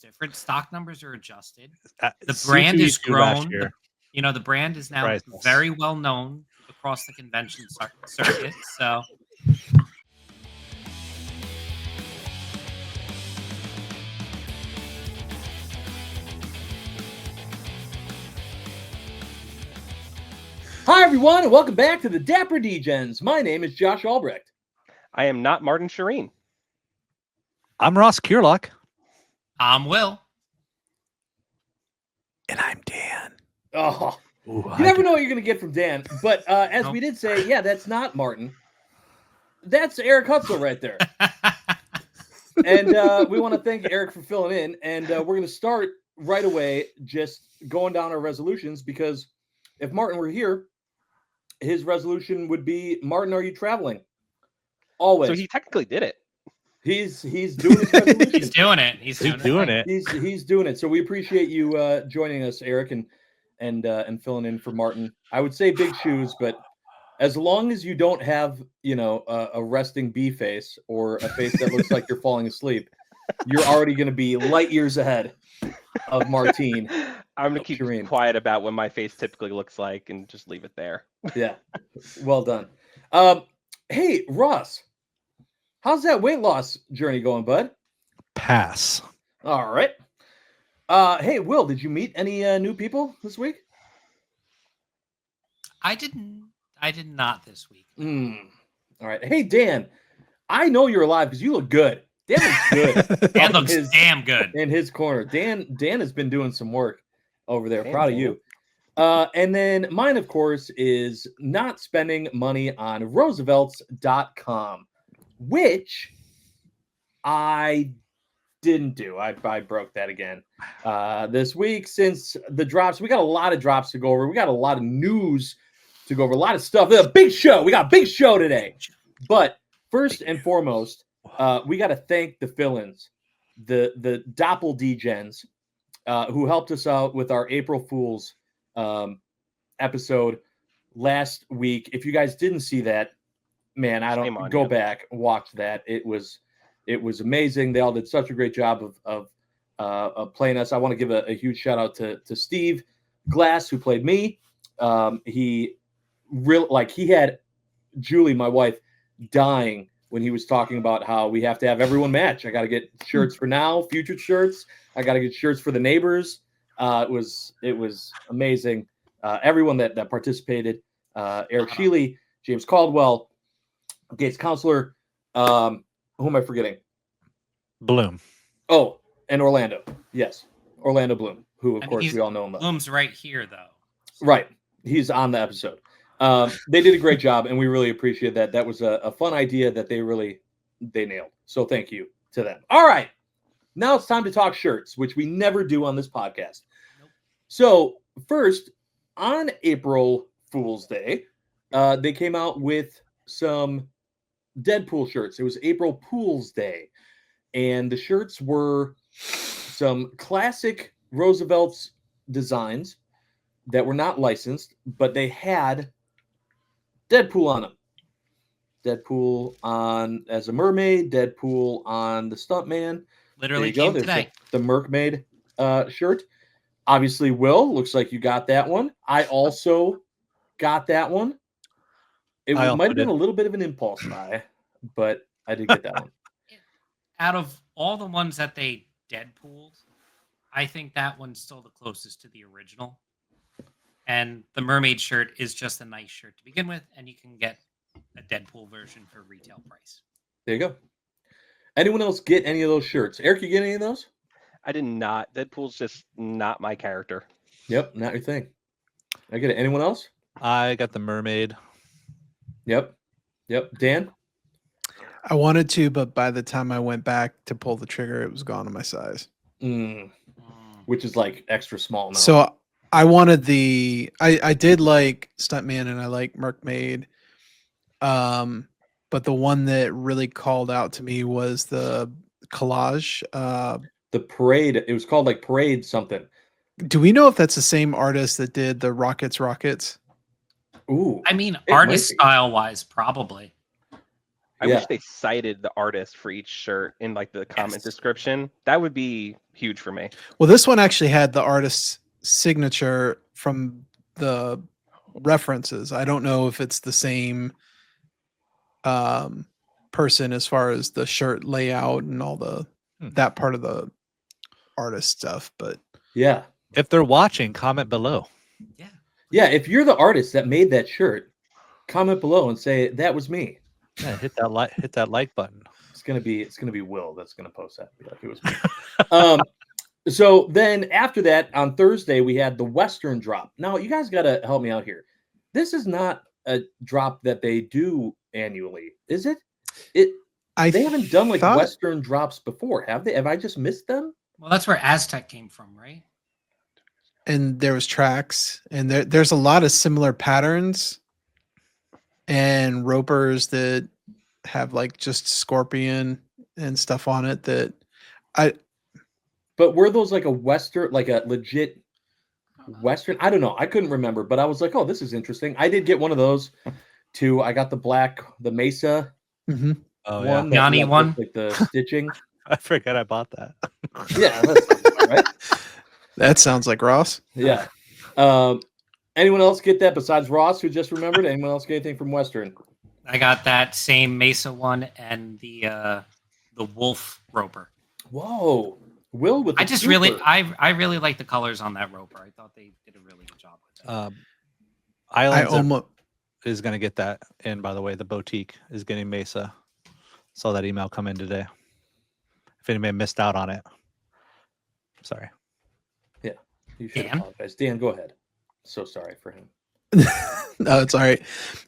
different. Stock numbers are adjusted. The C2 brand is E2 last grown. year. The brand is now Priceless. very well known across the convention circuit. So, hi, everyone, and welcome back to the Dapper Degens. My name is Josh Albrecht. I am not Martin Shireen. I'm Ross Kierlock. I'm Will. And I'm Dan. Oh, Ooh, you never know what you're going to get from Dan. But as we did say, yeah, that's not Martin. That's Eric Hutzel right there. And we want to thank Eric for filling in. And we're going to start right away just going down our resolutions, because if Martin were here, his resolution would be, Martin, are you traveling? Always. So he technically did it. He's doing his resolution. He's doing it. He's doing it. He's doing it. So we appreciate you joining us, Eric, and filling in for Martin. I would say big shoes, but as long as you don't have, a resting bee face or a face that looks like you're falling asleep, you're already going to be light years ahead of Martine. I'm going to keep quiet about what my face typically looks like and just leave it there. Yeah. Well done. Hey, Ross, how's that weight loss journey going, bud? Pass. All right. Hey, Will, did you meet any new people this week? I did not this week. All right. Hey, Dan, I know you're alive because you look good. Dan looks good. Dan looks damn good in his corner. Dan has been doing some work over there. Proud of you. And then mine, of course, is not spending money on RSVLTS.com, which I didn't do. I broke that again this week since the drops. We got a lot of drops to go over. We got a lot of news to go over, a lot of stuff. A big show. We got a big show today. But first and foremost, we got to thank the fill-ins, the Dapper Degens, who helped us out with our April Fool's episode last week. If you guys didn't see that, man, go back and watch that. It was amazing. They all did such a great job of playing us. I want to give a huge shout out to Steve Glass, who played me. He had Julie, my wife, dying when he was talking about how we have to have everyone match. I got to get shirts for now, future shirts. I got to get shirts for the neighbors. It was amazing. Everyone that participated, Eric Sheely, James Caldwell, Gates Counselor, who am I forgetting? Bloom. Oh, and Orlando. Yes, Orlando Bloom, who, of course, we all know him. Bloom's right here, though. Right. He's on the episode. They did a great job, and we really appreciate that. That was a fun idea that they nailed. So thank you to them. All right. Now it's time to talk shirts, which we never do on this podcast. Nope. So first, on April Fool's Day, they came out with some Deadpool shirts. It was April Fool's Day, and the shirts were some classic Roosevelt's designs that were not licensed, but they had Deadpool on them. Deadpool on as a mermaid, Deadpool on the stuntman. Literally came today. The mermaid shirt. Obviously, Will, looks like you got that one. I also got that one. It might have been a little bit of an impulse buy, but I did get that one. Out of all the ones that they Deadpooled, I think that one's still the closest to the original. And the mermaid shirt is just a nice shirt to begin with, and you can get a Deadpool version for retail price. There you go. Anyone else get any of those shirts? Eric, you get any of those? I did not. Deadpool's just not my character. Yep, not your thing. I get it. Anyone else? I got the mermaid. Yep. Dan? I wanted to, but by the time I went back to pull the trigger, it was gone in my size. Which is like extra small now. So I wanted I did like Stuntman and I like Mermaid. But the one that really called out to me was the collage. The parade. It was called like Parade something. Do we know if that's the same artist that did the Rockets? Ooh. I mean, artist style wise, probably. I Yeah. wish they cited the artist for each shirt in like the comment Yes. description. That would be huge for me. Well, this one actually had the artist's signature from the references. I don't know if it's the same person as far as the shirt layout and all the that part of the artist stuff, but Yeah. If they're watching, comment below. Yeah. Yeah. If you're the artist that made that shirt, comment below and say that was me. Yeah, hit that like button. It's gonna be Will that's gonna post that. Be like, it was me. So then after that, on Thursday, we had the Western drop. Now you guys gotta help me out here. This is not a drop that they do annually, is it? They haven't done like thought- Western drops before, have they? Have I just missed them? Well, that's where Aztec came from, right? and there was tracks, and there's a lot of similar patterns and ropers that have like just scorpion and stuff on it that But were those like a Western, like a legit Western? I don't know. I couldn't remember, but I was like, oh, this is interesting. I did get one of those too. I got the Mesa Oh one. yeah, Yanni looked one? like the stitching. I forget I bought that. Yeah, that's right. that sounds like Ross. Yeah. Anyone else get that besides Ross, who just remembered? Anyone else get anything from Western? I got that same Mesa one and the wolf roper. Whoa, Will with the I just really trooper. I really like the colors on that roper. I thought they did a really good job with it. I Islands almost is going to get that. And by the way, the boutique is getting Mesa. Saw that email come in today. If anybody missed out on it, sorry. You should Dan? apologize. Dan, go ahead. So sorry for him. no, it's all right.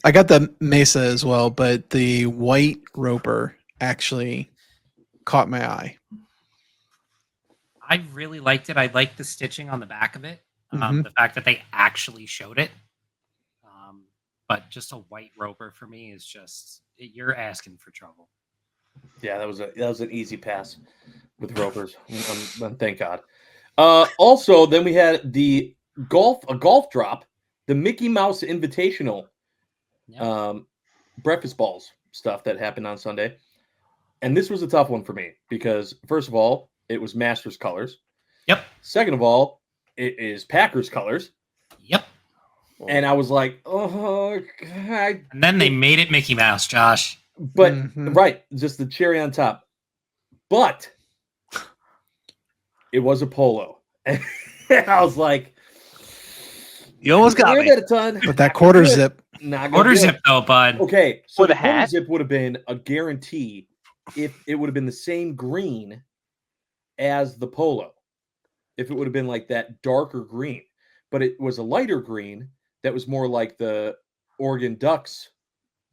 I got the Mesa as well, but the white roper actually caught my eye. I really liked it. I liked the stitching on the back of it. Mhm. The fact that they actually showed it. But just a white roper for me is just you're asking for trouble. Yeah, that was an easy pass with ropers. Thank God. Also, then we had a golf drop, the Mickey Mouse Invitational, Yeah. breakfast balls stuff that happened on Sunday, and this was a tough one for me because first of all, it was Masters colors. Yep. Second of all, it is Packers colors, Yep. and I was like, oh, God. And then they made it Mickey Mouse, Josh. But Mhm. right, just the cherry on top. But it was a polo. And I was like, You almost got wear me. that a ton. But that quarter zip, Not gonna Quarter do it. zip though, bud. Okay, so For the the quarter hat? zip would have been a guarantee if it would have been the same green as the polo. If it would have been like that darker green, but it was a lighter green that was more like the Oregon Ducks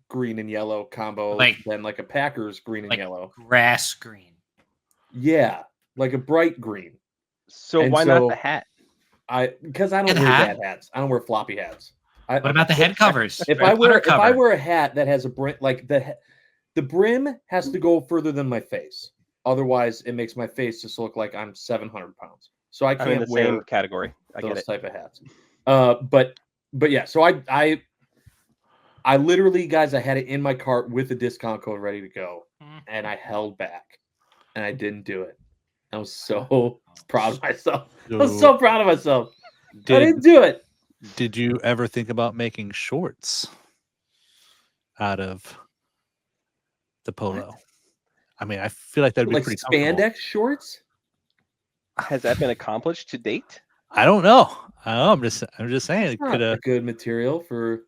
green and yellow combo than like a Packers green and like yellow. grass green. Yeah, like a bright green. So And why so- not the hat? Because I don't And wear hat? bad hats. I don't wear floppy hats. What about the head covers? If Or I the wear cover? a hat that has a brim, like the brim has to go further than my face. Otherwise, it makes my face just look like I'm 700 pounds. So I I'm in can't the wear same category. I get those it. type of hats. But yeah. So I literally, guys, I had it in my cart with a discount code ready to go, Mhm. and I held back, and I didn't do it. I was so proud of myself. I was so proud of myself. I didn't do it. Did you ever think about making shorts out of the polo? I mean, I feel like that'd be Like pretty comfortable. spandex shorts. Has that been accomplished to date? I don't know. I'm just saying it Not could a have. good material for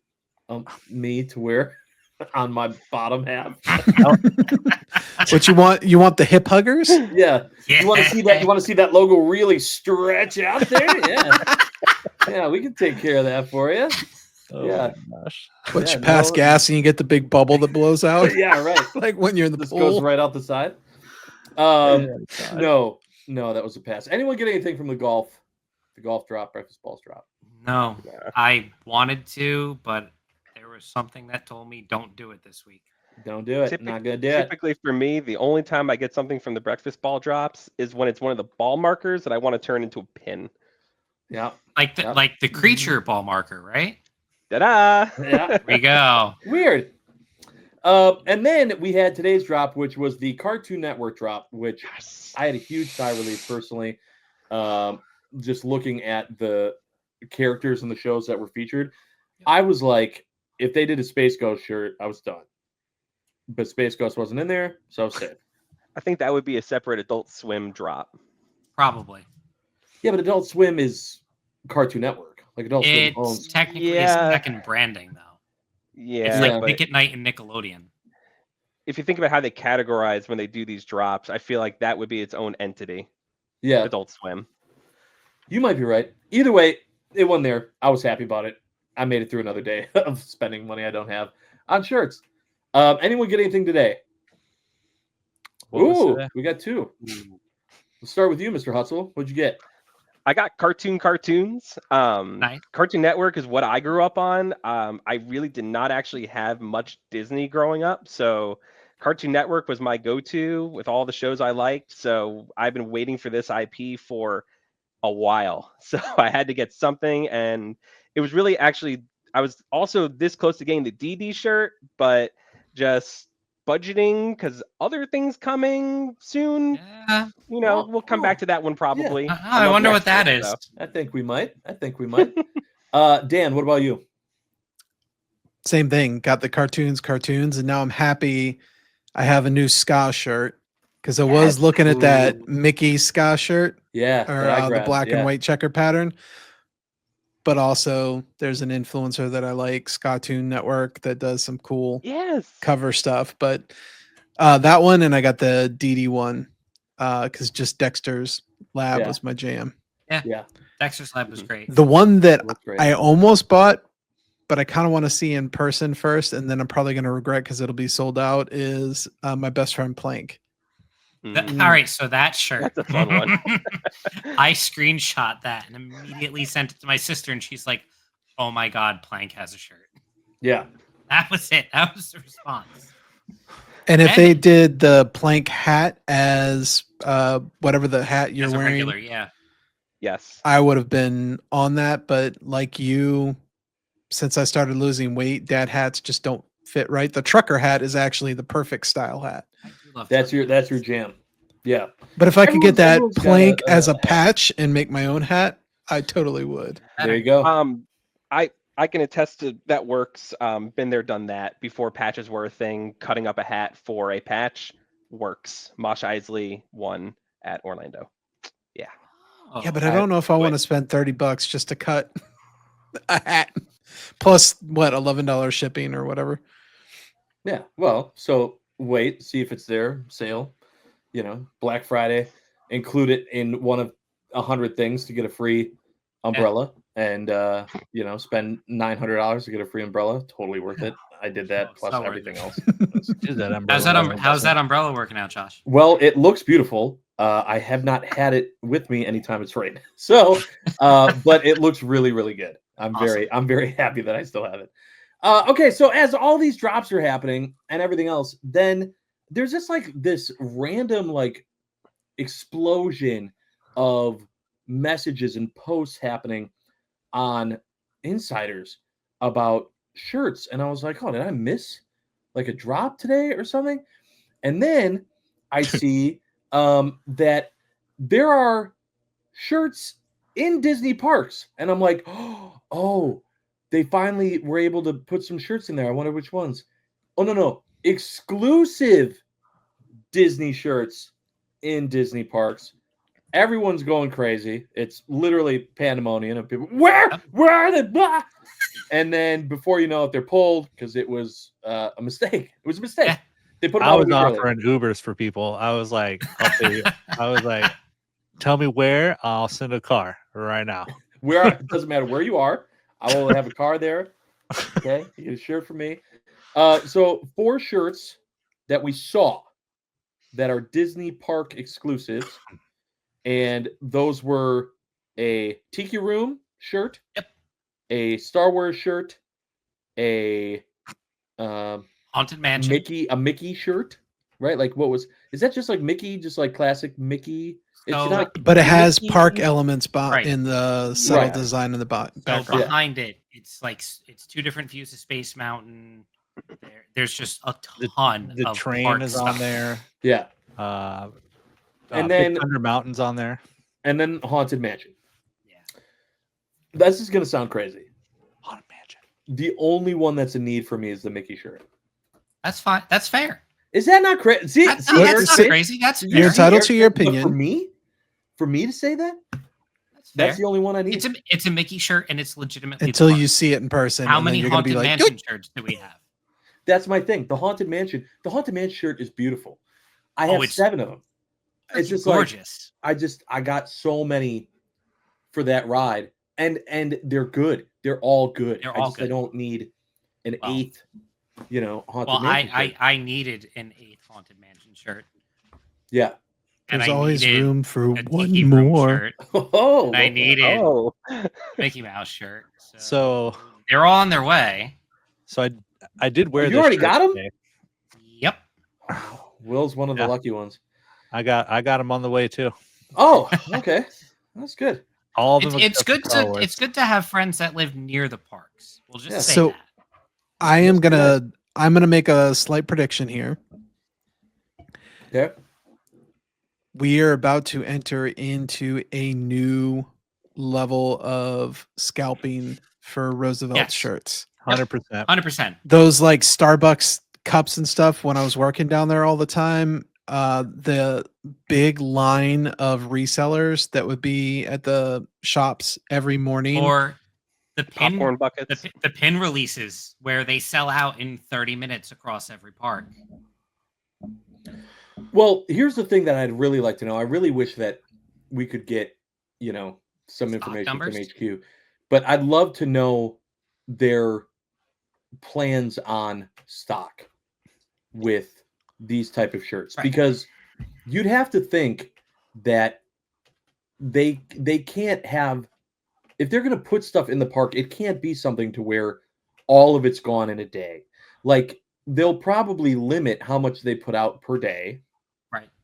me to wear on my bottom half. what you want the hip huggers? Yeah. You want to see that? You want to see that logo really stretch out there? Yeah. Yeah, we can take care of that for you. Oh Yeah. my gosh. Once Yeah, you pass no- gas and you get the big bubble that blows out, Yeah, right. like when you're in the This pool. goes right out the side. No, that was a pass. Anyone get anything from the golf drop, breakfast balls drop? No, Yeah. I wanted to, but there was something that told me don't do it this week. Don't do it. Not gonna do it. Typically for me, the only time I get something from the breakfast ball drops is when it's one of the ball markers that I want to turn into a pin. Yeah. Like the Yep. creature ball marker, right? Ta-da! Yeah. There we go. Weird. And then we had today's drop, which was the Cartoon Network drop, which Yes. I had a huge sigh of relief personally. Just looking at the characters and the shows that were featured, I was like, if they did a Space Ghost shirt, I was done. But Space Ghost wasn't in there, so I was safe. I think that would be a separate Adult Swim drop. Probably. Yeah, but Adult Swim is Cartoon Network. Like Adult Swim It's owns. technically Yeah. a second branding, though. Yeah, It's like but Nick at Night and Nickelodeon. if you think about how they categorize when they do these drops, I feel like that would be its own entity. Yeah, Adult Swim. you might be right. Either way, it won there. I was happy about it. I made it through another day of spending money I don't have on shirts. Anyone get anything today? What was Ooh, today? we got two. Let's start with you, Mr. Hustle. What'd you get? I got cartoons. Nice. Cartoon Network is what I grew up on. I really did not actually have much Disney growing up, so Cartoon Network was my go-to with all the shows I liked. So I've been waiting for this IP for a while. So I had to get something, and it was really actually I was also this close to getting the DD shirt, but just budgeting because other things coming soon. Yeah. We'll come back to that one probably. I I'm up wonder next what that year, is. so. I think we might. Dan, what about you? Same thing. Got the cartoons, and now I'm happy. I have a new ska shirt because I was Yes. looking at that Ooh. Mickey ska shirt Yeah, or that I the grabbed, black yeah. and white checker pattern. But also, there's an influencer that I like, Cartoon Network, that does some cool Yes. cover stuff. But that one, and I got the DD one because just Dexter's Lab Yeah. was my jam. Yeah, Dexter's Lab was great. The one that looks great. I almost bought, but I kind of want to see in person first, and then I'm probably going to regret because it'll be sold out, is my best friend Plank. Mhm. All right, so that shirt. That's a fun one. I screenshot that and immediately sent it to my sister, and she's like, "Oh my god, Plank has a shirt." Yeah. That was it. That was the response. And if And- they did the Plank hat as whatever the hat you're As a wearing, regular, yeah. Yes. I would have been on that. But like you, since I started losing weight, dad hats just don't fit right. The trucker hat is actually the perfect style hat. I do love That's trucker your hats. jam. Yeah. But if I could get that Everyone's got Plank a as a hat. patch and make my own hat, I totally would. There you go. I can attest to that works. Been there, done that. Before patches were a thing, cutting up a hat for a patch works. Mosh Isley won at Orlando. Oh, Yeah, but I don't know if I want to spend $30 just to cut a hat. Plus what, $11 shipping or whatever. Yeah. Well, so wait, see if it's there, sale, Black Friday, include it in one of 100 things to get a free umbrella and, spend $900 to get a free umbrella. Totally worth it. I did that plus so worth everything it. else. Use that how's umbrella. how's that umbrella working out, Josh? Well, it looks beautiful. I have not had it with me anytime it's rained. So, but it looks really, really good. I'm very happy that I still have it. Okay, so as all these drops are happening and everything else, then there's just like this random like explosion of messages and posts happening on insiders about shirts. And I was like, oh, did I miss like a drop today or something? And then I see that there are shirts in Disney parks. And I'm like, oh, they finally were able to put some shirts in there. I wonder which ones. Oh, no. Exclusive Disney shirts in Disney parks. Everyone's going crazy. It's literally pandemonium of people. Where are they? Blah! And then before you know it, they're pulled because it was a mistake. It was a mistake. Yeah. They put them I out a was week early. offering Ubers for people. I was like, tell me where, I'll send a car right now. It doesn't matter where you are. I will have a car there. Okay, you get a shirt from me. So 4 shirts that we saw that are Disney park exclusives, and those were a Tiki Room shirt, Yep. a Star Wars shirt, a Haunted Mansion. Mickey shirt, right? Like is that just like Mickey, just like classic Mickey? It's So- not, But it has Mickey- park elements Right. in the subtle Right. design in the So background. behind it, it's 2 different views of Space Mountain. There's just a The, ton the of train park is stuff. on there. Yeah. And then- Big Thunder Mountain's on there. And then Haunted Mansion. Yeah. This is going to sound crazy. Haunted Mansion. The only one that's a need for me is the Mickey shirt. That's fine. That's fair. Is that not crazy? See, That's see, Eric, not see- crazy. That's You're fair. entitled to your But opinion. For me to say that, That's fair. that's the only one I need. It's a Mickey shirt, and it's legitimately the Until park. you see it in person. How and then many you're gonna be Haunted like, Mansion shirts do we have? That's my thing. The Haunted Mansion shirt is beautiful. I have it's 7 of them. It's Freaking just like gorgeous. I got so many for that ride, and they're good. They're all good. They're all I good. don't need an Well- 8th, Haunted Well, Mansion shirt. I needed an 8th Haunted Mansion shirt. Yeah. And there's I always needed room for a one Tiki Room more. shirt. Oh, And I needed Oh, Mickey Mouse shirt. So they're all on their way. So I did wear. You this already shirt got 'em? today. Yep. Will's one of the Yeah. lucky ones. I got him on the way too. Oh, okay. That's good. All of them. It's except for good Star to Wars. it's good to have friends that live near the parks. We'll just Yeah. say So- that. I'm gonna make a slight prediction here. Yeah. We are about to enter into a new level of scalping for Roosevelt Yes. shirts. 100%. 100%. Those like Starbucks cups and stuff when I was working down there all the time. The big line of resellers that would be at the shops every morning. Or the pin popcorn buckets. the pin releases where they sell out in 30 minutes across every park. Well, here's the thing that I'd really like to know. I really wish that we could get, some Stock information numbers? from HQ, but I'd love to know their plans on stock with these type of shirts, Right. because you'd have to think that they can't have, if they're going to put stuff in the park, it can't be something to where all of it's gone in a day. Like, they'll probably limit how much they put out per day.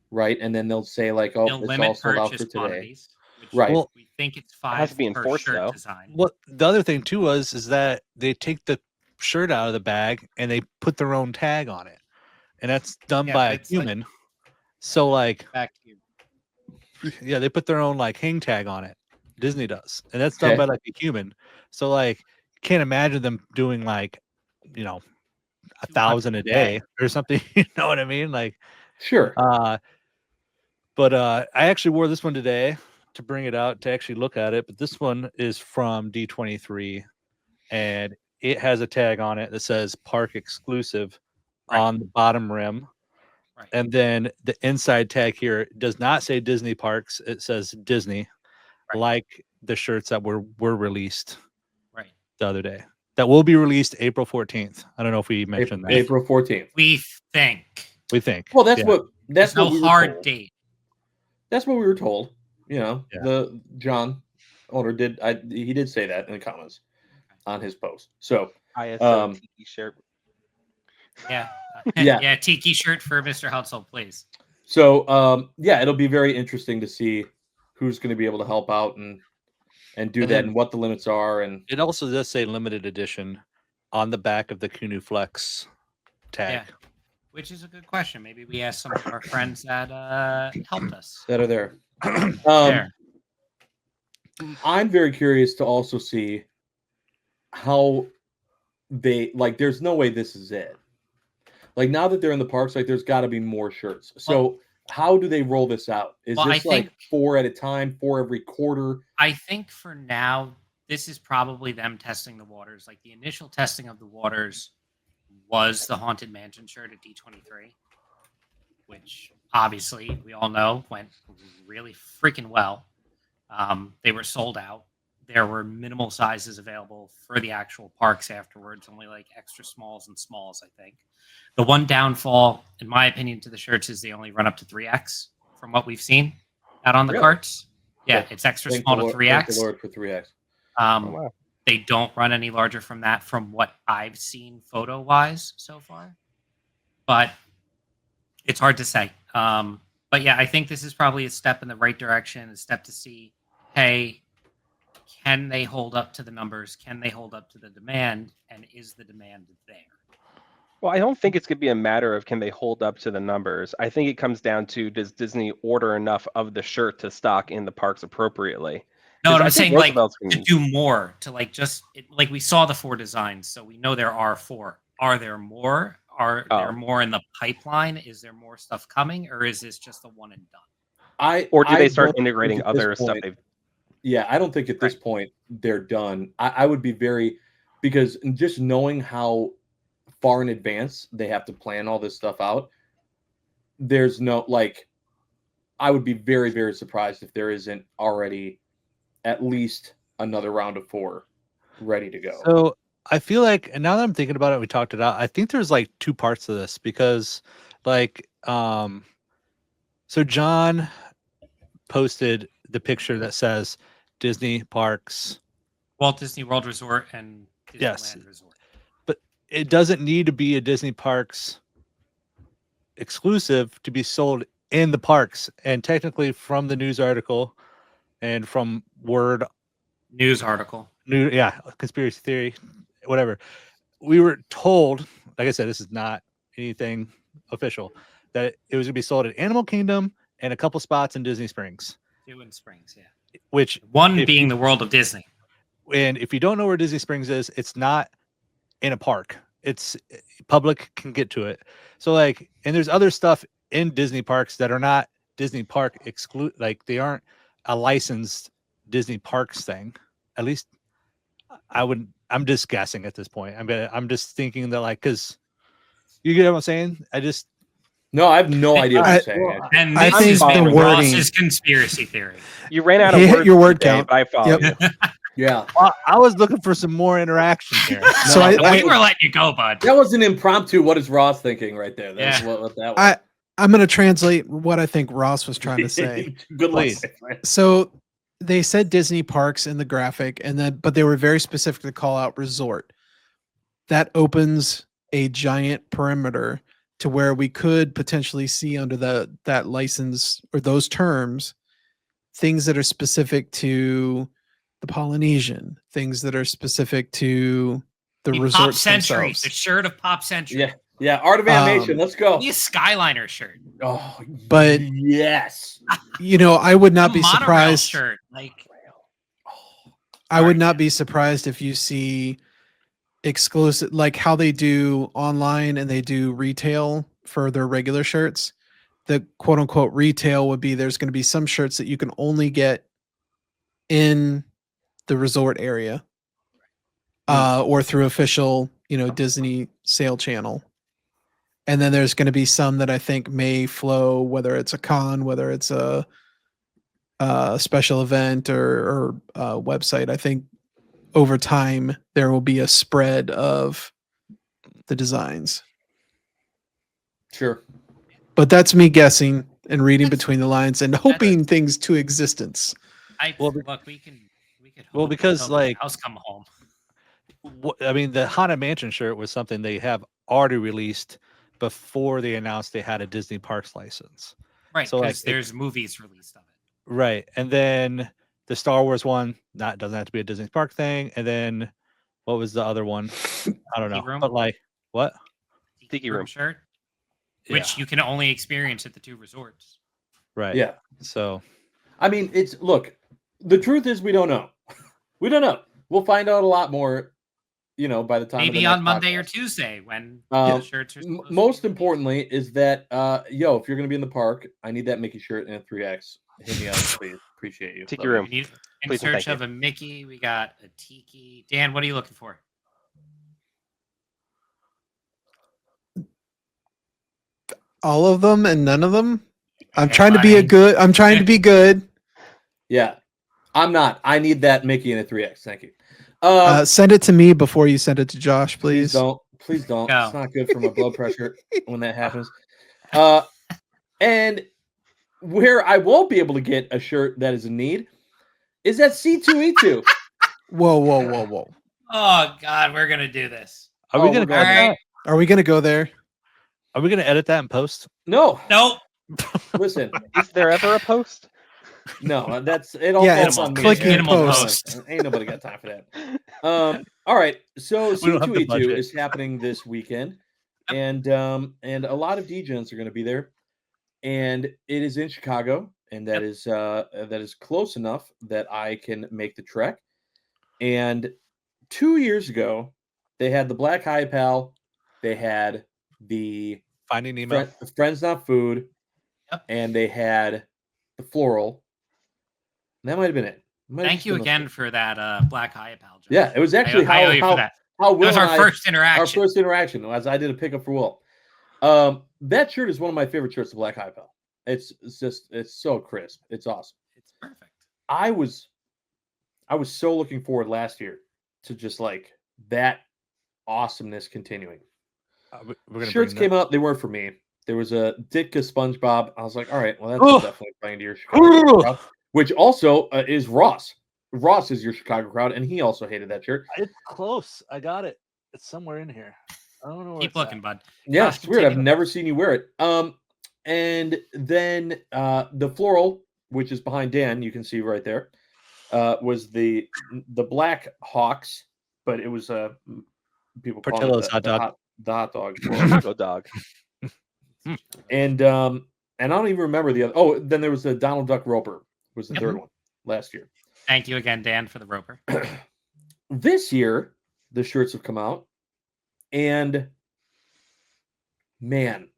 Right. And then they'll say like, oh, They'll it's all limit sold out for purchase today. quantities. Which Right. Well, we think it's has 5 to be per enforced, shirt though. design. What the other thing too is that they take the shirt out of the bag and they put their own tag on it, and that's done Yeah, by but a it's like- human. So like, Back to you. yeah, they put their own like hang tag on it. Disney does, and that's done Okay. by like a human. So like, you can't imagine them doing like, 1,000 a day or something. You know what I mean? Like, Sure. but I actually wore this one today to bring it out to actually look at it. But this one is from D23, and it has a tag on it that says "Park Exclusive" Right. on the bottom rim. Right. And then the inside tag here does not say Disney Parks; it says Disney, Right. like the shirts that were released Right. the other day. That will be released April 14th. I don't know if we mentioned that. April 14th. We think. We think. Well, that's Yeah. what There's no we were hard told. date. That's what we were told. Yeah. The John owner he did say that in the comments on his post. So ISO tiki shirt. Yeah. Yeah. Yeah. Tiki shirt for Mr. Hutzel, please. yeah, it'll be very interesting to see who's going to be able to help out and do And that then- and what the limits are. And It also does say limited edition on the back of the Kunu Flex tag. Yeah. Which is a good question. Maybe we asked some of our friends that helped us. that are there. There. I'm very curious to also see how they like. There's no way this is it. Like, now that they're in the parks, like, there's got to be more shirts. So how do they roll this out? Is Well, I this like think- 4 at a time, 4 every quarter? I think for now, this is probably them testing the waters. Like, the initial testing of the waters was the Haunted Mansion shirt at D23, which obviously we all know went really freaking well. They were sold out. There were minimal sizes available for the actual parks afterwards, only like extra smalls and smalls, I think. The one downfall, in my opinion, to the shirts is they only run up to 3X from what we've seen out on the Really? carts. Yeah, Okay. it's extra Thank small the to Lord- 3X. Thank the Lord for 3X. Oh, wow. They don't run any larger from that from what I've seen photo wise so far, but it's hard to say. But yeah, I think this is probably a step in the right direction, a step to see, hey, can they hold up to the numbers? Can they hold up to the demand? And is the demand there? Well, I don't think it's going to be a matter of can they hold up to the numbers. I think it comes down to does Disney order enough of the shirt to stock in the parks appropriately? No, 'Cause I'm I think saying like Roosevelt's to can, do more to like like we saw the 4 designs, so we know there are 4. Are there more? Are there Oh. more in the pipeline? Is there more stuff coming, or is this just a one and done? or do I they start don't think integrating at this other stuff point- they've Yeah, I don't think at this point they're done. I would be very, because just knowing how far in advance they have to plan all this stuff out, there's no like, I would be very, very surprised if there isn't already at least another round of 4 ready to go. So I feel like, and now that I'm thinking about it, we talked it out. I think there's like 2 parts to this because, like, so John posted the picture that says Disney parks. Walt Disney World Resort and Disneyland Yes. Resort. But it doesn't need to be a Disney parks exclusive to be sold in the parks. And technically, from the news article and from word News article. conspiracy theory, whatever, we were told, like I said, this is not anything official, that it was gonna be sold at Animal Kingdom and a couple spots in Disney Springs. 2 in Springs, yeah. Which, One if being you- the World of Disney. and if you don't know where Disney Springs is, it's not in a park. It's public can get to it. So like, and there's other stuff in Disney parks that are not Disney park like they aren't a licensed Disney parks thing. At least I'm just guessing at this point. I'm just thinking that, like, because you get what I'm saying. No, I have no idea what I- you're saying. actually. And I this think is the been wording- Ross's conspiracy theory. you ran out He of hit words your word today, count. but I follow Yep. you. Yeah, Well, I was looking for some more interaction here. So No, I- we were letting you go, bud. that was an impromptu. What is Ross thinking right there? That's Yeah. what that was. I'm going to translate what I think Ross was trying to say. Good luck. Please. my friend. So they said Disney parks in the graphic, but they were very specific to call out resort. That opens a giant perimeter to where we could potentially see under that license or those terms things that are specific to the Polynesian, things that are specific to the The Pop resorts Century, themselves. the shirt of Pop Century. Yeah, yeah. Art of animation. Let's go. Be a Skyliner shirt. Oh, But- yes. I would not A be monorail surprised. shirt. Like, I would Sorry. not be surprised if you see exclusive, like how they do online and they do retail for their regular shirts. The quote unquote retail would be there's going to be some shirts that you can only get in the resort area or through official, Disney sale channel. And then there's going to be some that I think may flow, whether it's a con, whether it's a special event or website. I think over time there will be a spread of the designs, Sure. but that's me guessing and reading between the lines and hoping things to existence. Well, look, we could. well, hope because, until the like- house come home. I mean, the Haunted Mansion shirt was something they have already released before they announced they had a Disney Parks license. Right, So, like, because there's movies released of it. Right. And then the Star Wars one, doesn't have to be a Disney park thing. And then what was the other one? I don't know. Tiki Room? But like, what? Tiki Room. shirt, which you can only experience at the 2 resorts. Right. Yeah. So I mean, look, the truth is we don't know. We don't know. We'll find out a lot more, by the time. of the Maybe next on Monday or podcast. Tuesday when Um, the shirts are. supposed to Most be importantly is that, if you're going to be in the park, I need that Mickey shirt in a 3X. Hit me up, please. Appreciate you. Tiki Love you. Room. We need, in Please and search thank of a Mickey, we got a Tiki. Dan, what are you looking for? All of them and none of them. I'm Okay, trying to be I'm trying to be good. Yeah. I'm not. I need that Mickey in a 3X. Thank you. Send it to me before you send it to Josh, Please please. don't. Please don't. No. It's not good for my blood pressure when that happens. And where I won't be able to get a shirt that is in need is at C2E2. Whoa, whoa, whoa, whoa. Oh God, we're gonna do this. are we Oh, gonna we're cut going there. that? Are we gonna go there? Are we gonna edit that and post? No, Nope. listen. Is there ever a post? No, that's it. All Yeah, falls it's on me. clicking Ain't post. Ain't nobody got time for that. All right. So We don't have the C2E2 budget. is happening this weekend. and a lot of Degens are going to be there, and it is in Chicago, and that is close enough that I can make the trek. And 2 years ago, they had the Black High Pal, they had the Finding Nemo. Friends Not Food, Yep. and they had the Floral. And that might have been it. Thank you again for that Black High Pal. Josh. Yeah, it was actually I owe you for that. how That Will was our and I- first interaction. Our first interaction, as I did a pickup for Will. That shirt is one of my favorite shirts, the Black High Pal. It's so crisp. It's awesome. It's perfect. I was so looking forward last year to just like that awesomeness continuing. We're gonna Shirts bring came out, they weren't for me. There was a Ditka SpongeBob. I was like, all right, well, that's definitely playing to your Chicago crowd, which also is Ross. Ross is your Chicago crowd, and he also hated that shirt. It's close. I got it. It's somewhere in here. I don't know where Keep looking, bud. Yeah, Josh, it's weird. I've continue. never seen you wear it. And then the Floral, which is behind Dan, you can see right there, was the Black Hawks, but it was people call Portillo's it hot dog. the hot dog. Go dog. And I don't even remember the other. Oh, then there was the Donald Duck Roper was the Yep. third one last year. Thank you again, Dan, for the roper. This year, the shirts have come out, and man,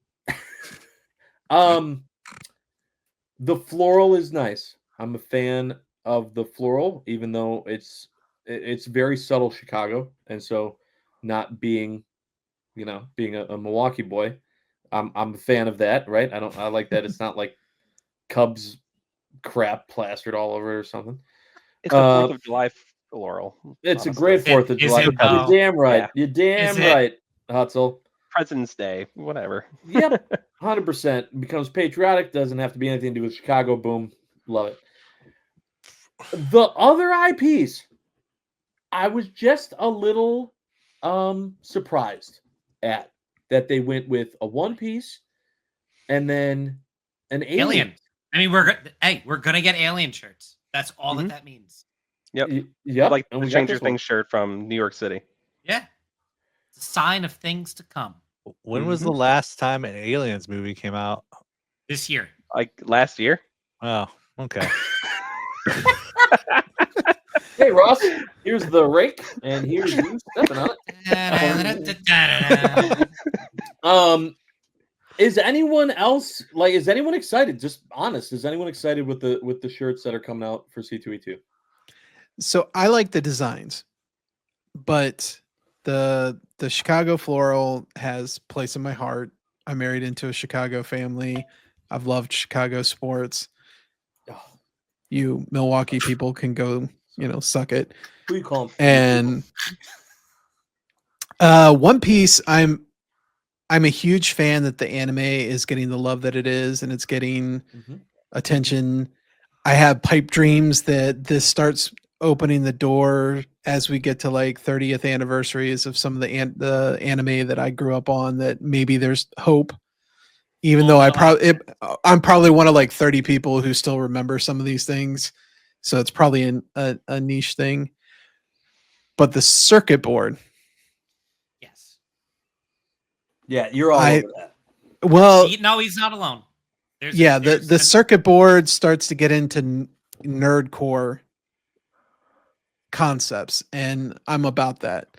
the Floral is nice. I'm a fan of the Floral, even though it's very subtle Chicago, and so not being, being a Milwaukee boy, I'm a fan of that. Right? I like that. It's not like Cubs crap plastered all over it or something. It's the 4th of July floral. It's a honestly. great 4th of Is July. it, You're though? damn right. Yeah. You're damn Is it? right, Hutzel. President's Day, whatever. Yep, 100%. Becomes patriotic. Doesn't have to be anything to do with Chicago. Boom. Love it. The other IPs, I was just a little surprised at that they went with a One Piece and then an Alien. I mean, we're gonna get Alien shirts. That's all that means. Yep. Yep. Like and the we got Stranger this one. Things shirt from New York City. Yeah, it's a sign of things to come When was the last time an Aliens movie came out? this year. Like last year. Oh, okay. Hey, Ross, here's the rake, and here's you stepping on it. Is anyone else is anyone excited? Just honest, is anyone excited with the shirts that are coming out for C2E2? So I like the designs, but the Chicago Floral has place in my heart. I married into a Chicago family. I've loved Chicago sports. You Milwaukee people can go, suck it. Who you call 'em? And One Piece, I'm a huge fan that the anime is getting the love that it is, and it's getting attention. I have pipe dreams that this starts opening the door as we get to like 30th anniversaries of some of the anime that I grew up on, that maybe there's hope, even though I'm probably one of like 30 people who still remember some of these things. So it's probably a niche thing, but the circuit board. Yes. Yeah, you're all over that. Well, No, he's not alone. The circuit board starts to get into nerdcore concepts, and I'm about that.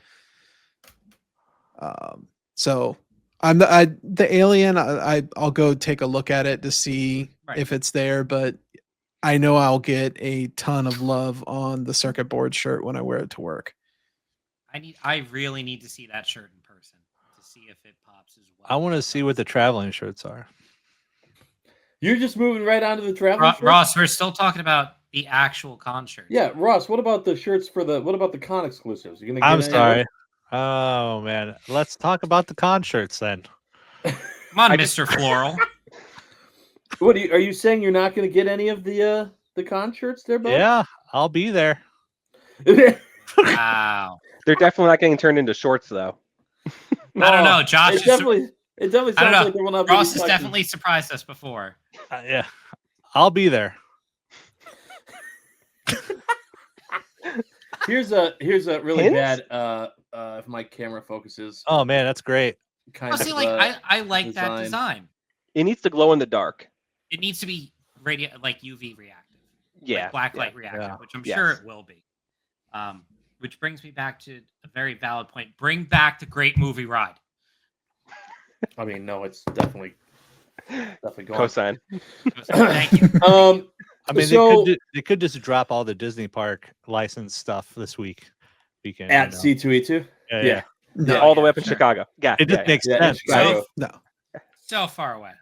So I'm the Alien. I'll go take a look at it to see if it's there, but I know I'll get a ton of love on the circuit board shirt when I wear it to work. I really need to see that shirt in person to see if it pops as well. I want to see what the traveling shirts are. You're just moving right onto the travel shirts? Ross, we're still talking about the actual con shirts. Yeah, Ross, what about the shirts what about the con exclusives? You gonna get I'm any of sorry. Oh man, let's talk about the con shirts then. Come on, Mr. Floral. What are you saying? You're not going to get any of the con shirts there, bud? Yeah, I'll be there. Wow. They're definitely not getting turned into shorts though. I don't know. Josh It definitely sounds I don't know. like there will not be Ross has any definitely surprised us before. Yeah, I'll be there. Here's a really Hints? bad if my camera focuses. Oh man, that's great. kind Well, of. see, like I like that design. design. It needs to glow in the dark. It needs to be like UV reactive, Yeah. like yeah. blacklight reactive, Yeah. which I'm sure Yes. it will be. Which brings me back to a very valid point. Bring back the great movie ride. I mean, no, it's definitely gone. Cosign. Thank you. I mean, So- they could just drop all the Disney park license stuff this weekend At you know? C2E2. Yeah, yeah. No, all the way yeah, up in sure. Chicago. Yeah. It just yeah, makes Yeah, in sense, Chicago. right? no. So far away.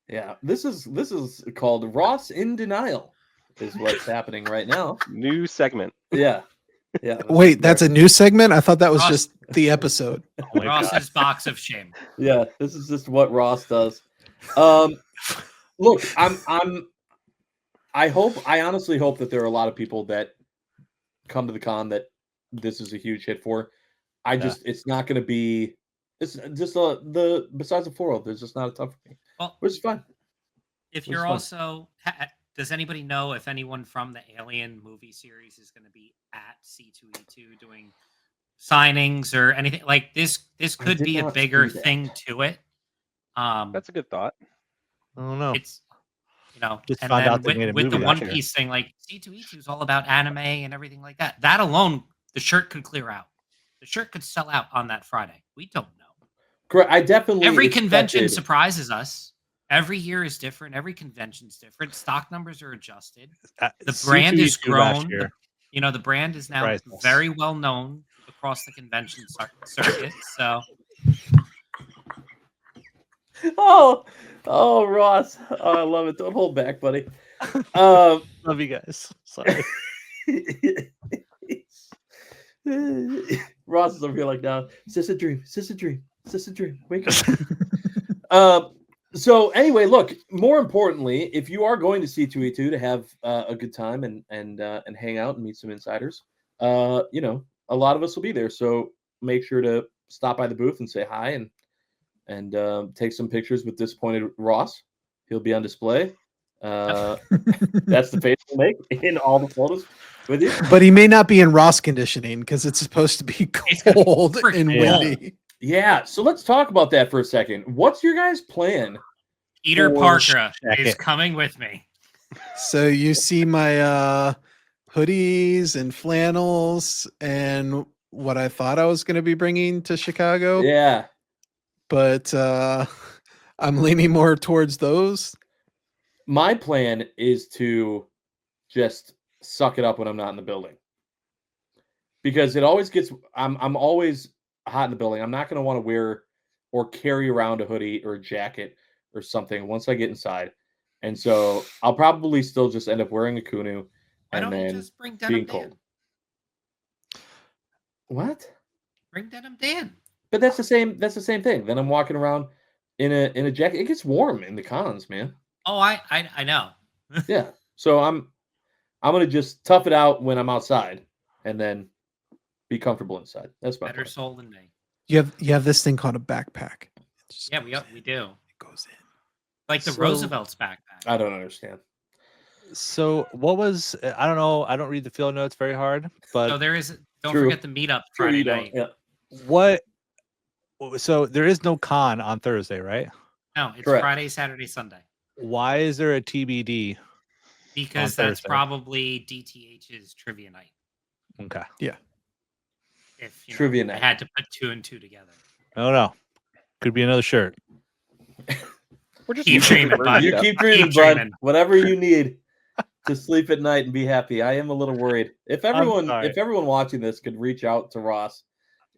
Yeah, this is called Ross in Denial, is what's happening right now. yeah. New segment. Yeah, yeah. Wait, that's a new segment? I thought that was Ross- just the episode. Oh my God. Ross's box of shame. Yeah. This is just what Ross does. Look, I honestly hope that there are a lot of people that come to the con that this is a huge hit for. It's not going to be. It's just the besides the 4-0, there's just not a ton for me, Well, which is fine. if Which you're is fine. also, does anybody know if anyone from the Alien movie series is going to be at C2E2 doing signings or anything like this? This I could did be a not bigger see that. thing to it. That's a good thought. I don't know. It's Just and found then out they made a with the movie One last year. Piece thing, like C2E2 is all about anime and everything like that. That alone, the shirt could clear out. The shirt could sell out on that Friday. We don't know. Correct. I definitely Every convention expected- surprises us. Every year is different. Every convention's different. Stock numbers are adjusted. The brand is C2E2 last grown. year. The brand is now Priceless. very well known across the convention circuit. So Oh, Ross. Oh, I love it. Don't hold back, buddy. Love you guys. Sorry. Ross is over here like, now, it's just a dream. It's just a dream. It's just a dream. Wake up. So anyway, look, more importantly, if you are going to C2E2 to have a good time and hang out and meet some insiders, a lot of us will be there. So make sure to stop by the booth and say hi and take some pictures with disappointed Ross. He'll be on display. That's the face we'll make in all the photos with you. But he may not be in Ross conditioning because it's supposed to be It's gonna be cold freaking and cold. windy. Yeah, so let's talk about that for a second. What's your guys' plan? Peter Or Parker check is it. coming with me. So you see my hoodies and flannels and what I thought I was going to be bringing to Chicago, Yeah, but I'm leaning more towards those. my plan is to just suck it up when I'm not in the building, because it always gets. I'm always hot in the building. I'm not going to want to wear or carry around a hoodie or a jacket or something once I get inside, and so I'll probably still just end up wearing a kunu Why and don't you then just bring Denim being Dan? cold. What? Bring Denim Dan. But that's the same. That's the same thing. Then I'm walking around in a jacket. It gets warm in the cons, man. Oh, I know. Yeah. So I'm gonna just tough it out when I'm outside, and then be comfortable inside. That's my Better plan. soul than me. You have this thing called a backpack. It just Yeah, we do. it goes in. Like the So- Roosevelt's backpack. I don't understand. So what was I don't know. I don't read the field notes very hard, but So there is. Don't True. forget the meetup Friday night. Yeah. what? So there is no con on Thursday, right? No, it's Correct. Friday, Saturday, Sunday. Why is there a TBD? Because On that's Thursday. probably DTH's trivia night. Okay. If Trivia I night. had to put 2 and 2 together. I don't know. Could be another shirt. We're just Keep using dreaming, the bud. word You stuff. keep dreaming, keep bud. dreaming. Whatever you need to sleep at night and be happy. I am a little worried. If everyone watching this could reach out to Ross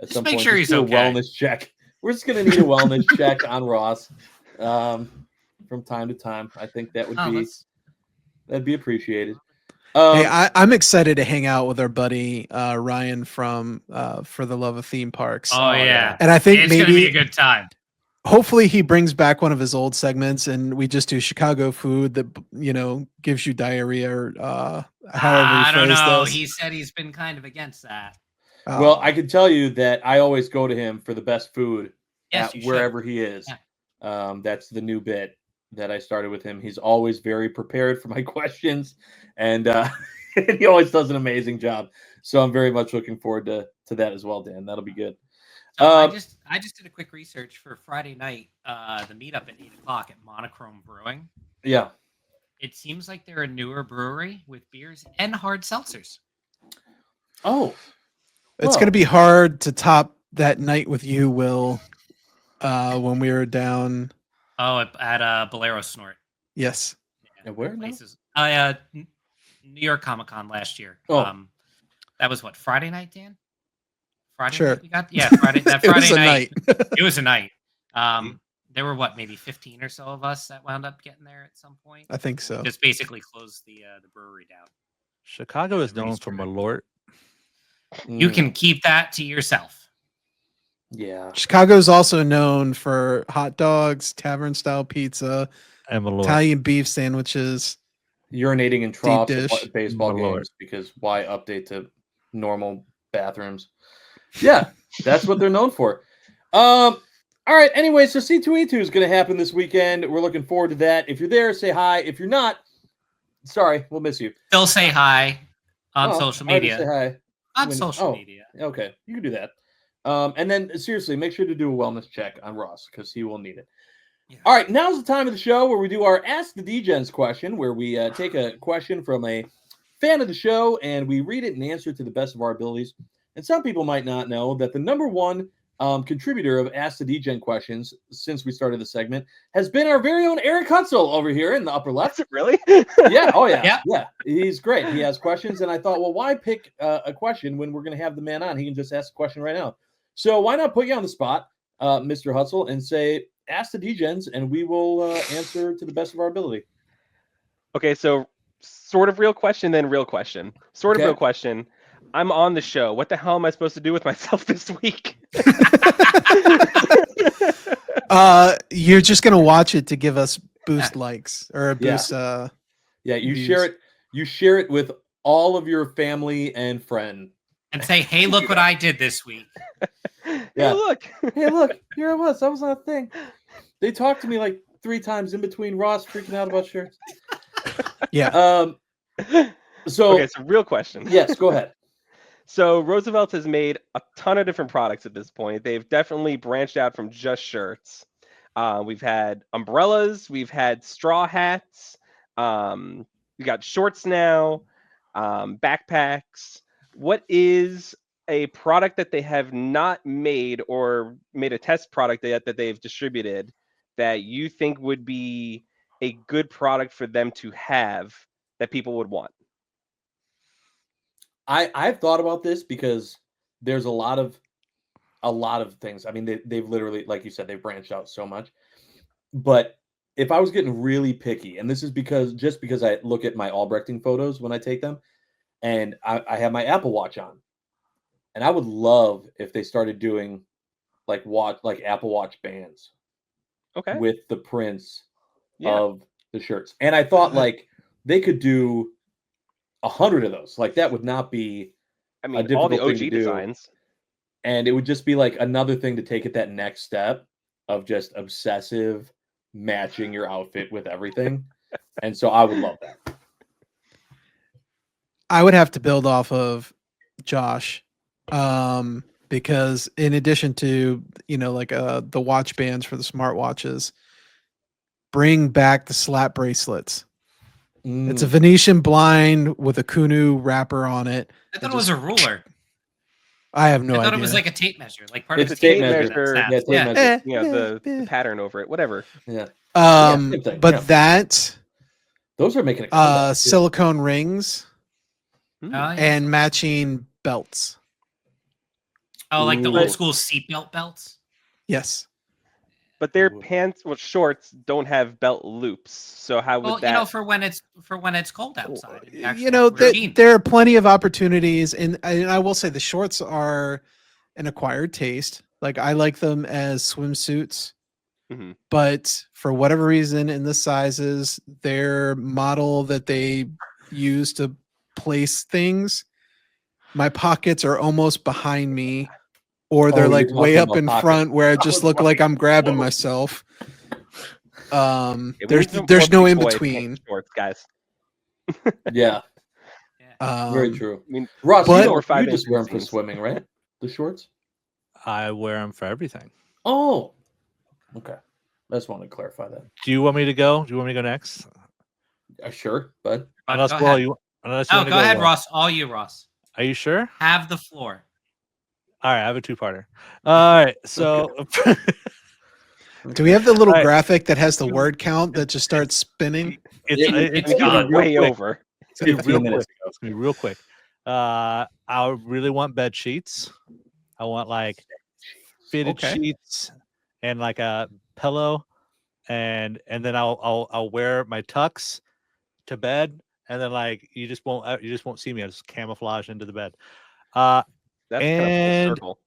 at Just some make point, sure just he's do a okay. wellness check. We're just gonna need a wellness check on Ross from time to time. I think that would that'd be appreciated. Hey, I'm excited to hang out with our buddy Ryan from For the Love of Theme Parks. Oh, yeah. And I think It's going to be a maybe good time. hopefully he brings back one of his old segments and we just do Chicago food that gives you diarrhea or however I don't know. This. He said he's been kind of against that. Well, I can tell you that I always go to him for the best food Yes, at you should. wherever he is. That's the new bit that I started with him. He's always very prepared for my questions, and he always does an amazing job. So I'm very much looking forward to that as well, Dan. That'll be good. So Uh, I just did a quick research for Friday night, the meetup at 8 o'clock at Monochrome Brewing. Yeah. It seems like they're a newer brewery with beers and hard seltzers. Oh, It's Whoa. going to be hard to top that night with you, Will, when we were down. Oh, at Bolero Snort. Yes. And where now? Places. New York Comic Con last year. Oh. That was what, Friday night, Dan? Friday Sure. night we got? Yeah, Friday. That It was Friday a night. night. It was a night. There were what, maybe 15 or so of us that wound up getting there at some point. I think so. Just basically closed the brewery down. Chicago is The known for racetrack. Malort. You Mm, can keep that to yourself. Yeah. Chicago's also known for hot dogs, tavern style pizza, And Malort. Italian beef sandwiches. Urinating in troughs dish. at baseball Malort. games because why update to normal bathrooms? Yeah, that's what they're known for. All right. Anyway, so C2E2 is going to happen this weekend. We're looking forward to that. If you're there, say hi. If you're not, sorry, we'll miss you. Still say hi on Oh, social I just say media. hi. On when- social oh. media. Okay, you can do that. And then seriously, make sure to do a wellness check on Ross because he will need it. Yeah. All right, now's the time of the show where we do our Ask the Degens question, where we take a question from a fan of the show and we read it and answer it to the best of our abilities. And some people might not know that the number one contributor of Ask the Degen questions since we started the segment has been our very own Eric Hutzel over here in the upper left. That's it, really? Yeah, oh yeah, Yeah. yeah. He's great. He has questions, and I thought, well, why pick a question when we're going to have the man on? He can just ask a question right now. So why not put you on the spot, Mr. Hutzel, and say, ask the Degens, and we will answer to the best of our ability. Okay, so sort of real question, then real question. Sort of Okay. real question. I'm on the show. What the hell am I supposed to do with myself this week? You're just gonna watch it to give us boost likes or a Yeah. boost. Yeah, you Views. share it. You share it with all of your family and friend. And say, hey, look what I did this week. Yeah. Hey, look. Hey, look, here I was. I was on a thing. They talked to me like 3 times in between Ross freaking out about shirts. Yeah. So Okay, so real question. yes, go ahead. So Roosevelt has made a ton of different products at this point. They've definitely branched out from just shirts. We've had umbrellas, we've had straw hats, we got shorts now, backpacks. What is a product that they have not made or made a test product yet that they've distributed that you think would be a good product for them to have that people would want? I've thought about this because there's a lot of things. I mean, they've literally, like you said, they've branched out so much. But if I was getting really picky, and this is because I look at my Albrechting photos when I take them, and I have my Apple Watch on, and I would love if they started doing like Apple Watch bands Okay. with the prints Yeah. of the shirts. And I thought like they could do 100 of those. Like that would not be, I mean, all the difficult thing OG to do. designs. and it would just be like another thing to take it that next step of just obsessive matching your outfit with everything. And so I would love that. I would have to build off of Josh, because in addition to like the watch bands for the smartwatches, bring back the slap bracelets. It's a Venetian blind with a Kunu wrapper on it. I thought it was a ruler. I have no I thought idea. it was like a tape measure, like part It's of a the tape tape measure. measure. Yeah, tape Yeah. measure. You know, the pattern over it, whatever. Yeah. Um, same thing, but yeah. that Those are making a comeback, too. silicone rings Oh, yeah. and matching belts. Oh, like the Ooh. old school seatbelt belts. Yes. But their Ooh. pants, well, shorts don't have belt loops. So how would Well, that? for when it's cold outside. and actually You know, wear jeans. there are plenty of opportunities, and I will say the shorts are an acquired taste. Like I like them as swimsuits, Mhm. but for whatever reason, in the sizes, their model that they use to place things, my pockets are almost behind me, or they're you're like way talking up about in pockets. front where I just was look like like, I'm grabbing whoa. myself. Yeah, we There's need more no in big boy between. pants shorts, guys. Yeah, Yeah. very true. I mean, Ross, but- you Or five just wear them for inches. swimming, right? The shorts? I wear them for everything. Oh, okay. I just wanted to clarify that. Do you want me to go? Do you want me to go next? Sure, bud. Unless, Go well, ahead. unless you Oh, want to go ahead, Will. Ross. All you, Ross. Are you sure? Have the floor. All right, I have a two-parter. All right, so Do we have the little Alright. graphic that has the word count that just starts spinning? it's It's gonna gone. be real way quick. over. It's gonna be 15 real minutes quick. It's gonna be real quick. I really want bed sheets. I want like fitted Okay. sheets and like a pillow, and then I'll wear my tux to bed, and then like you just won't see me. I just camouflage into the bed. That's kind of full And circle.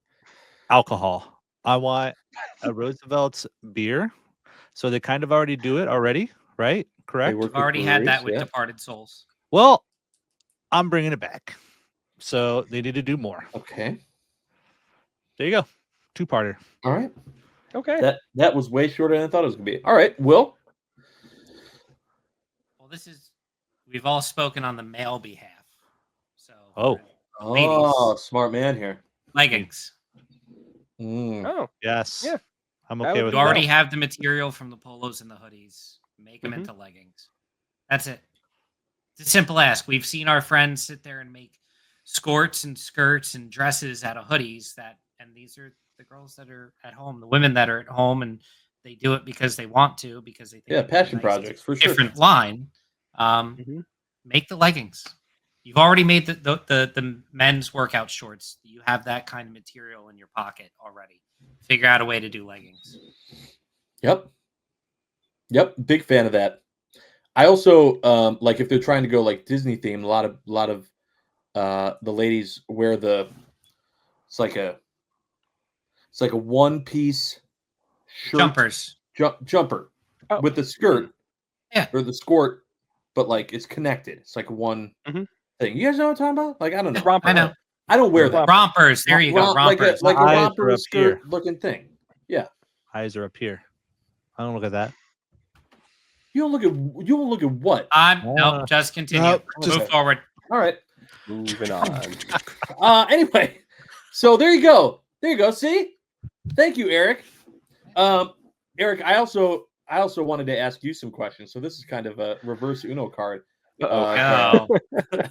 alcohol. I want a Roosevelt's beer. So they kind of already do it already, right? Correct. work We've already had that with yeah. Departed Souls. Well, I'm bringing it back. So they need to do more. Okay. There you go. Two-parter. All right. Okay. That was way shorter than I thought it was gonna be. All right, Will. Well, we've all spoken on the male behalf. So, Oh. Oh, smart man here. leggings. Mm. Oh, Yes. Yeah. I'm That okay would with You be that. already have the material from the polos and the hoodies. Make them Mhm. into leggings. That's it. It's a simple ask. We've seen our friends sit there and make skirts and skirts and dresses out of hoodies and these are the girls that are at home, the women that are at home, and they do it because they want to, because they think Yeah, it's a passion nice, projects for sure. different line. Mhm. Make the leggings. You've already made the men's workout shorts. You have that kind of material in your pocket already. Figure out a way to do leggings. Yep. Big fan of that. I also like if they're trying to go like Disney themed. A lot of the ladies wear it's like a one piece shirt Jumpers. jumper Oh. with the skirt, Yeah. or the skirt, but like it's connected. It's like one Mhm. thing. You guys know what I'm talking about? Like I don't know. Romper. I know. I don't wear that. Rompers. There you go. Like a Rompers. like a My eyes romper are up skirt here. looking thing. Eyes are up here. I don't look at that. You don't look at what? Nope. Just continue. Nope, Move just- forward. All right. Moving on. Anyway, so there you go. See? Thank you, Eric. Eric, I also wanted to ask you some questions. So this is kind of a reverse Uno card. Oh,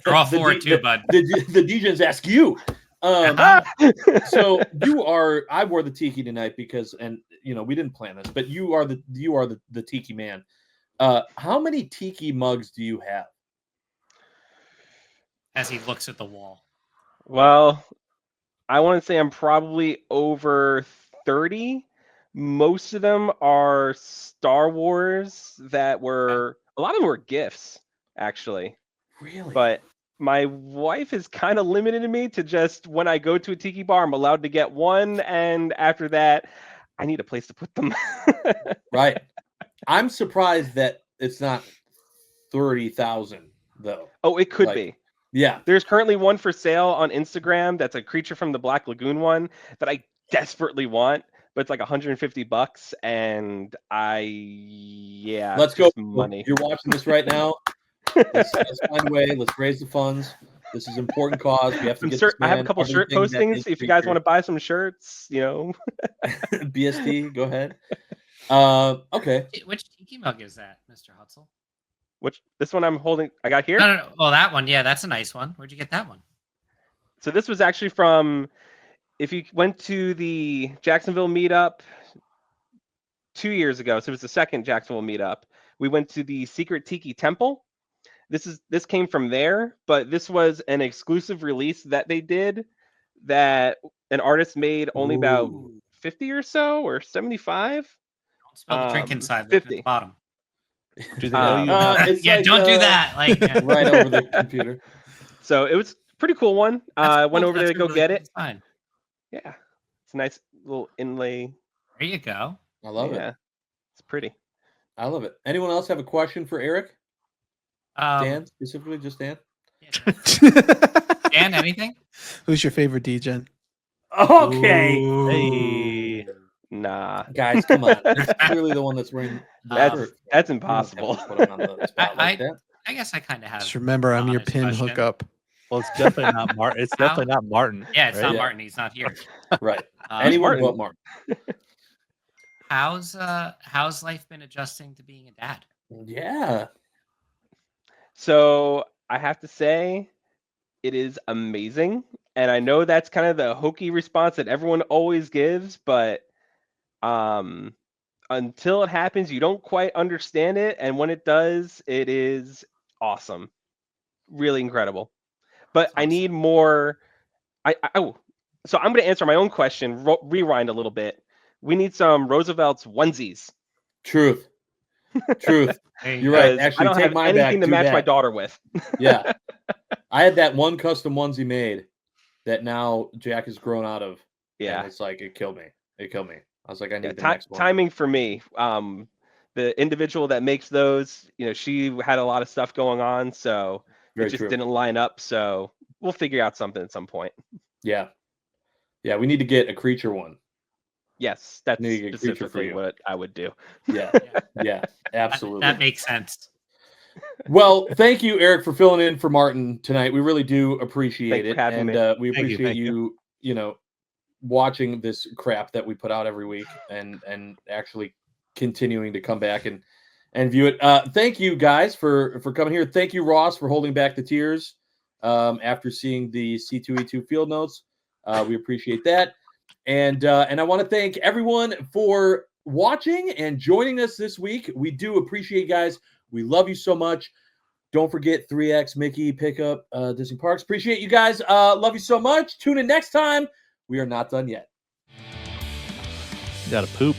draw The four D- too, bud. The Degens ask you. So I wore the tiki tonight because, and we didn't plan this, but you are the tiki man. How many tiki mugs do you have? As he looks at the wall. Well, I want to say I'm probably over 30. Most of them are Star Wars that were, a lot of them were gifts, actually. Really? But my wife is kind of limited me to just when I go to a tiki bar, I'm allowed to get one. And after that, I need a place to put them. Right. I'm surprised that it's not 30,000 though. Oh, it could Like- be. Yeah. There's currently one for sale on Instagram that's a Creature from the Black Lagoon one that I desperately want, but it's like $150, and Let's it's go. just money. You're watching this right now. Let's find a way. Let's raise the funds. This is important cause. We have to get this I have a man couple shirt everything that postings. is If you guys featured. want to buy some shirts, BST, go ahead. Okay. Which tiki mug is that, Mr. Hutzel? this one I'm holding, I got here. No. Well, that one. Yeah, that's a nice one. Where'd you get that one? So this was actually from, if you went to the Jacksonville meetup 2 years ago, so it was the second Jacksonville meetup, we went to the Secret Tiki Temple. This came from there, but this was an exclusive release that they did that an artist made only about Ooh. 50 or so, or 75. Don't spill the drink inside. 50. Look at the bottom. Do they know you? It's Yeah, like, don't do that. Like, right over the computer. So it was a pretty cool one. I that's went cool. over there That's to a go really get cool it. design. Yeah, it's a nice little inlay. There you go. I love Yeah, it. it's pretty. I love it. Anyone else have a question for Eric? Um, Dan, specifically, just Dan? Dan, anything? Who's your favorite DJ? Okay. Hey. Nah, Guys, come on. It's clearly the one that's wearing the that's shirt. that's You don't have to impossible. put him on the spot like that. I guess I kind of have. Just remember, I'm your honest pin question. hookup. Well, it's definitely not Martin. It's How? definitely not Martin. Yeah, it's right? not Yeah. Martin. He's not here. Right. Um, Anyone Martin? but Martin. how's life been adjusting to being a dad? Yeah. So I have to say, it is amazing. And I know that's kind of the hokey response that everyone always gives, but until it happens, you don't quite understand it. And when it does, it is awesome. Really incredible. But That's I awesome. need more. So I'm going to answer my own question, rewind a little bit. We need some Roosevelt's onesies. Truth. Truth. There you You're go. right. Because Actually, I don't take have my anything back. to Do match my that. daughter with. Yeah. I had that one custom onesie made that now Jack has grown out of. Yeah. And it's like, it killed me. It killed me. I was like, I need Yeah, the next one. timing for me. The individual that makes those, she had a lot of stuff going on, so Very it just true. didn't line up. So we'll figure out something at some point. Yeah. Yeah. We need to get a creature one. Yes, that's Need to get a creature for specifically you. what I would do. Yeah. Yeah, Yeah. Absolutely. that makes sense. Well, thank you, Eric, for filling in for Martin tonight. We really do appreciate Thanks it. for having And me. we Thank you, appreciate thank you. you, watching this crap that we put out every week and actually continuing to come back and view it. Thank you guys for coming here. Thank you, Ross, for holding back the tears after seeing the C2E2 field notes. We appreciate that. And I want to thank everyone for watching and joining us this week. We do appreciate you guys. We love you so much. Don't forget 3X Mickey pickup Disney Parks. Appreciate you guys. Love you so much. Tune in next time. We are not done yet. You got to poop.